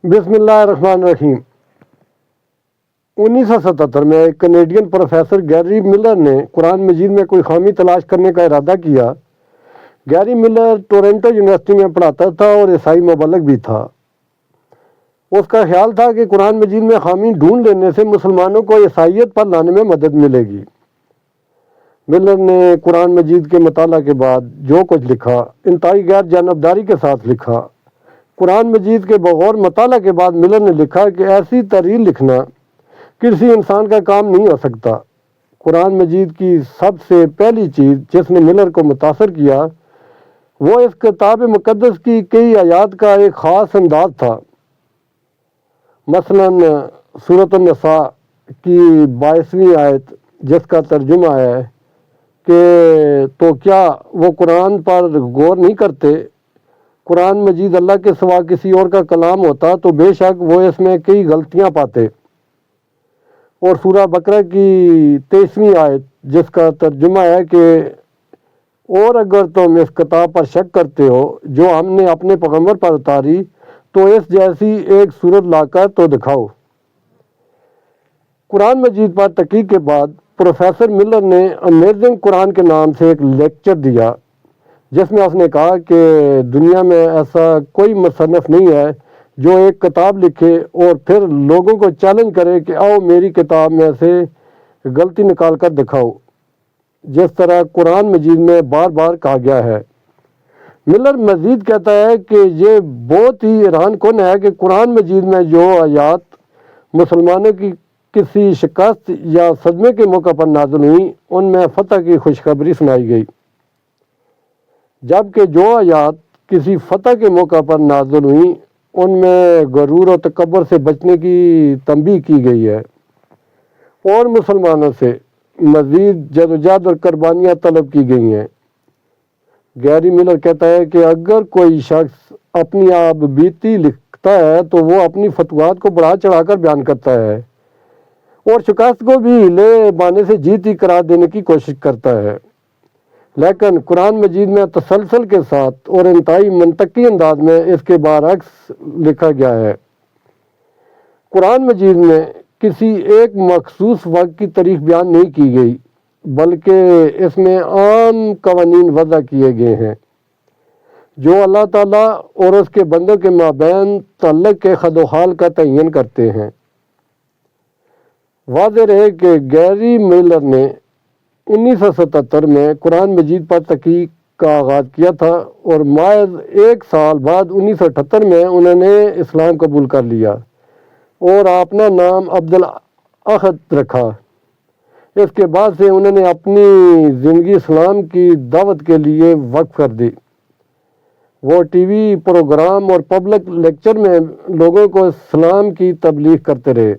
بسم اللہ الرحمن الرحیم۔ 1977 میں ایک کینیڈین پروفیسر گیری ملر نے قرآن مجید میں کوئی خامی تلاش کرنے کا ارادہ کیا۔ گیری ملر ٹورنٹو یونیورسٹی میں پڑھاتا تھا اور عیسائی مبلغ بھی تھا۔ اس کا خیال تھا کہ قرآن مجید میں خامی ڈھونڈ لینے سے مسلمانوں کو عیسائیت پر لانے میں مدد ملے گی۔ ملر نے قرآن مجید کے مطالعہ کے بعد جو کچھ لکھا انتہائی غیر جانبداری کے ساتھ لکھا۔ قرآن مجید کے بغور مطالعہ کے بعد ملر نے لکھا کہ ایسی تحریر لکھنا کسی انسان کا کام نہیں ہو سکتا۔ قرآن مجید کی سب سے پہلی چیز جس نے ملر کو متاثر کیا وہ اس کتاب مقدس کی کئی آیات کا ایک خاص انداز تھا۔ مثلا سورۃ النساء کی 22ویں آیت جس کا ترجمہ ہے کہ تو کیا وہ قرآن پر غور نہیں کرتے؟ قرآن مجید اللہ کے سوا کسی اور کا کلام ہوتا تو بے شک وہ اس میں کئی غلطیاں پاتے۔ اور سورہ بقرہ کی 23ویں آیت جس کا ترجمہ ہے کہ اور اگر تم اس کتاب پر شک کرتے ہو جو ہم نے اپنے پیغمبر پر اتاری تو اس جیسی ایک صورت لا کر تو دکھاؤ۔ قرآن مجید پر تحقیق کے بعد پروفیسر ملر نے امیزنگ قرآن کے نام سے ایک لیکچر دیا جس میں اس نے کہا کہ دنیا میں ایسا کوئی مصنف نہیں ہے جو ایک کتاب لکھے اور پھر لوگوں کو چیلنج کرے کہ آؤ میری کتاب میں سے غلطی نکال کر دکھاؤ، جس طرح قرآن مجید میں بار بار کہا گیا ہے۔ ملر مزید کہتا ہے کہ یہ بہت ہی حیران کن ہے کہ قرآن مجید میں جو آیات مسلمانوں کی کسی شکست یا صدمے کے موقع پر نازل ہوئیں ان میں فتح کی خوشخبری سنائی گئی، جبکہ جو آیات کسی فتح کے موقع پر نازل ہوئیں ان میں غرور و تکبر سے بچنے کی تنبیہ کی گئی ہے اور مسلمانوں سے مزید جدوجہد اور قربانیاں طلب کی گئی ہیں۔ گیری ملر کہتا ہے کہ اگر کوئی شخص اپنی آپ بیتی لکھتا ہے تو وہ اپنی فتوحات کو بڑھا چڑھا کر بیان کرتا ہے اور شکست کو بھی ہیلے بانے سے جیتی قرار دینے کی کوشش کرتا ہے، لیکن قرآن مجید میں تسلسل کے ساتھ اور انتہائی منطقی انداز میں اس کے برعکس لکھا گیا ہے۔ قرآن مجید میں کسی ایک مخصوص وقت کی تاریخ بیان نہیں کی گئی بلکہ اس میں عام قوانین وضع کیے گئے ہیں جو اللہ تعالیٰ اور اس کے بندوں کے مابین تعلق کے خد و حال کا تعین کرتے ہیں۔ واضح رہے کہ گیری ملر نے 1977 میں قرآن مجید پر تحقیق کا آغاز کیا تھا اور محض ایک سال بعد 1978 میں انہوں نے اسلام قبول کر لیا اور اپنا نام عبدالاحد رکھا۔ اس کے بعد سے انہوں نے اپنی زندگی اسلام کی دعوت کے لیے وقف کر دی۔ وہ ٹی وی پروگرام اور پبلک لیکچر میں لوگوں کو اسلام کی تبلیغ کرتے رہے۔